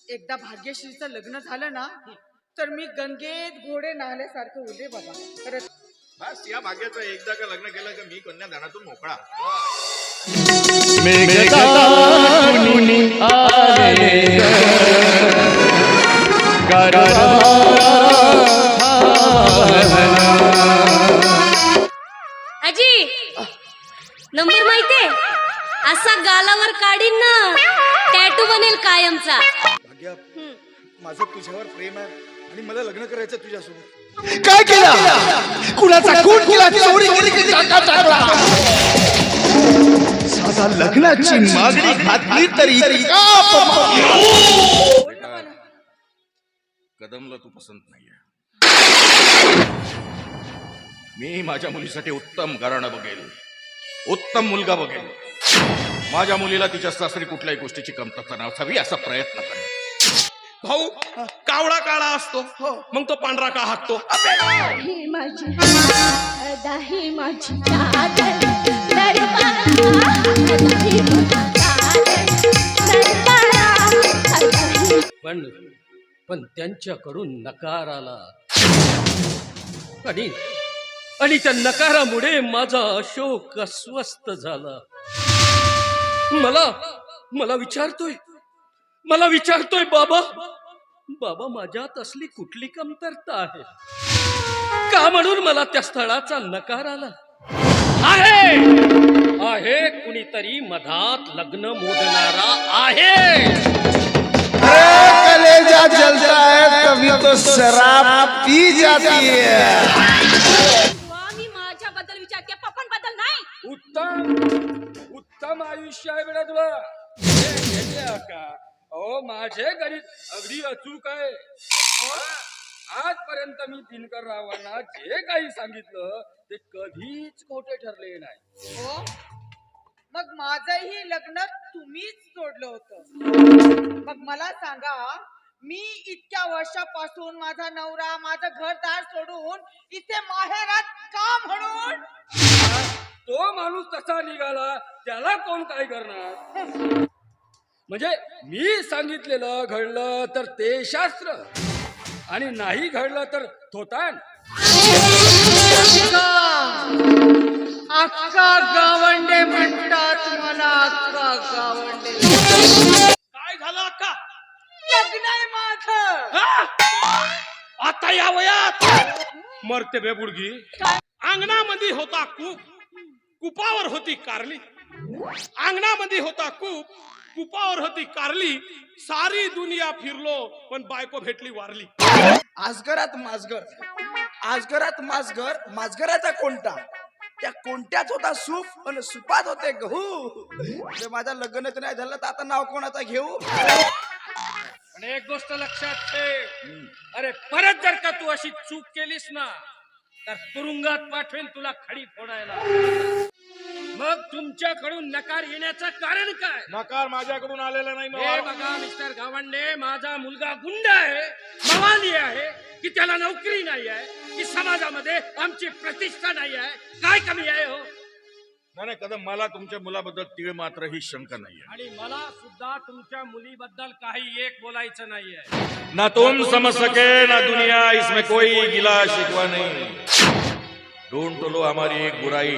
एकदा भाग्यश्रीचं लग्न झालं ना तर मी गंगेत घोडे नाहल्यासारखं उडे बाबा. खरंच बस या भाग्याचं एकदा का लग्न केलं का मी कन्यादानातून मोकळा. आजी नंबर माहितीये असा गालावर काढीन ना टॅटू बनेल कायमचा. भाग्या माझं तुझ्यावर प्रेम आहे आणि मला लग्न करायचं तुझ्यासोबत. काय केलं? कुणाचा खून केला? चोरी केली की टाका टाकला? साधा लग्नाची मागणी घातली तरी का कदमला तू पसंत नाहीये. मी माझ्या मुलीसाठी उत्तम घराणं बघेल, उत्तम मुलगा बघेल. माझ्या मुलीला तिच्या सासरी कुठल्याही गोष्टीची कमतरता नसावी असा प्रयत्न करेल. भाऊ कावळा काळा असतो मग तो पांढरा का हाकतो? दाही माझी दाही माझी चादर दरबारा दाही माझी चादर दरबारा. पण त्यांच्याकडून नकार आला आणि त्या नकारामुळे माझा अशोक अस्वस्थ झाला. मला विचारतोय बाबा माझ्यात असली कुठली कमतरता आहे का म्हणून मला त्या स्थळाचा नकार आला? आहे कुणीतरी मधात लग्न मोडणारा आहे. कलेजा जलता है तभी तो शराब पी जाती है. मी माझ्याबद्दल विचारते पप्पन बद्दल नाही. उत्तम आयुष्य आहे बेटा तुला. का ओ माझे गणित अगदी अचूक आहे. आजपर्यंत मी दिनकररावांना जे काही सांगितलं ते कधीच खोटे ठरले नाही. हो मग माझंही लग्न तुम्हीच तोडलं होतं. मग मला सांगा मी इतक्या वर्षापासून माझा नवरा माझं घरदार सोडून इथे माहेरात का म्हणून? तो माणूस तसा निघाला त्याला कोण काय करणार? म्हणजे मी सांगितलेलं घडलं तर ते शास्त्र आणि नाही घडलं तर थोतान. अक्का गावंडे म्हणतात मला. अक्का गावंडे काय झालं अक्का? लग्न आहे माझं. आता या वयात मरते बेबुडगी. अंगणामध्ये होता कुपावर होती कारली. अंगणामध्ये होता कुपावर होती कारली. सारी दुनिया फिरलो पण बायको भेटली वारली. आजगरात माजगर माजगराचा कोणता? त्या कोणत्याच होता सूप आणि सुपात होते गहू. ते माझं लग्नच नाही झालं तर आता नाव कोणाचा घेऊ? आणि एक गोष्ट लक्षात ठेव, अरे परत जर का तू अशी चूक केलीस ना तर तुरुंगात पाठवेल तुला खडी फोडायला. मग तुमच्याकडून नकार येण्याचं कारण काय? नकार माझ्याकडून आलेला नाही. हे बघा मिस्टर गावंडे, माझा मुलगा गुंड आहे, मवाली आहे की त्याला नोकरी नाही आहे की समाजामध्ये आमची प्रतिष्ठा नाही आहे? काय कमी आहे हो? नाही कदम, मला तुमच्या मुलाबद्दल तीळ मात्र ही शंका नाहीये. आणि मला सुद्धा तुमच्या मुलीबद्दल काही एक बोलायचं नाहीये. ना तुम समझ सके ना दुनिया, इसमें कोई गिला शिकवा नहीं. ढूंढ तो लो हमारी एक बुराई,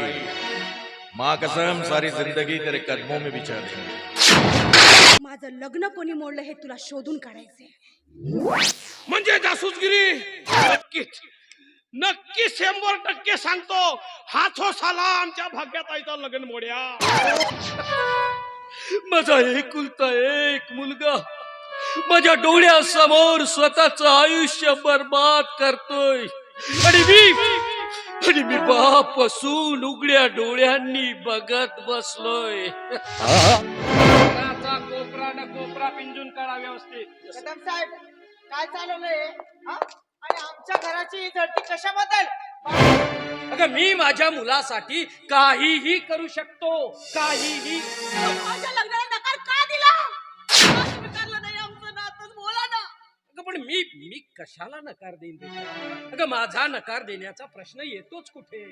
माँ कसम सारी जिंदगी तेरे कदमों में बिछा देंगे. माझं लग्न कोणी मोडलं हे तुला शोधून काढायचंय. म्हणजे जासूसगिरी? नक्की 100% सांगतो. हाथो साला आमच्या भाग्यात आईचं लग्न मोड्या. माझा एकुलता एक मुलगा माझ्या डोळ्यासमोर स्वतःचं आयुष्य बर्बाद करतोय आणि मी बाप असून उघड्या डोळ्यांनी बघत बसलोय. कोपरा न कोपरा पिंजून काढा व्यवस्थित. कदम साहेब काय चालवलंय? आणि आमच्या घराची झडती कशाबद्दल? अगं मी माझ्या मुलासाठी काहीही करू शकतो, काहीही. माझ्या लग्नाला नकार का दिला? स्वीकारलं नाही आमचं नातच. बोला ना. अगं पण मी कशाला नकार देईन त्याला? अगं माझा नकार देण्याचा प्रश्न येतोच कुठे?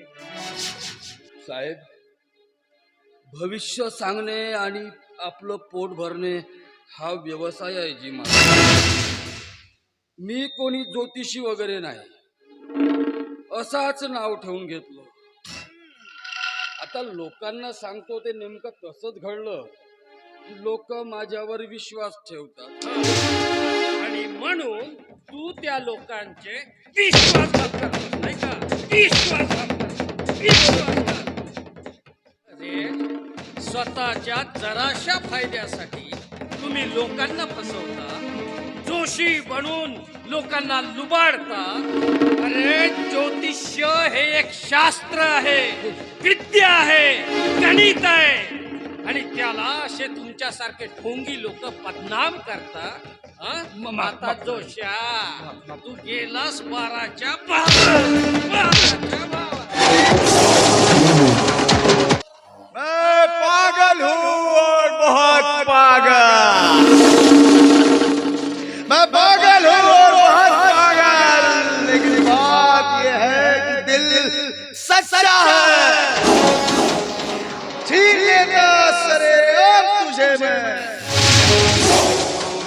साहेब, भविष्य सांगणे आणि आपलं पोट भरणे हा व्यवसाय आहे जी माझा. मी कोणी ज्योतिषी वगैरे नाही, असाच नाव ठेवून घेतलं. आता लोकांना सांगतो ते नेमकं तसंच घडलं. लोक माझ्यावर विश्वास ठेवतात आणि म्हणून तू त्या लोकांचे विश्वासघात करतोस, नाही का? विश्वासघात. अरे स्वतःच्या जराशा फायद्यासाठी तुम्ही लोकांना फसवता, जोशी बनून लोकांना लुबाडता. अरे ज्योतिष्य हे एक शास्त्र आहे, विद्या आहे, गणित आहे, आणि त्याला असे तुमच्यासारखे ढोंगी लोक बदनाम करतात. माता जोशा, तू गेलास 12च्या 12. मैं पागल हूँ और बहुत पागल. मैं पागल हूँ और बहुत पागल, लेकिन बात ये है कि दिल सच्चा है. छीन लेता सरेआम तुझे मैं,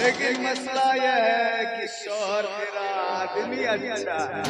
लेकिन मसला यह है कि शौहर तेरा आदमी अच्छा है.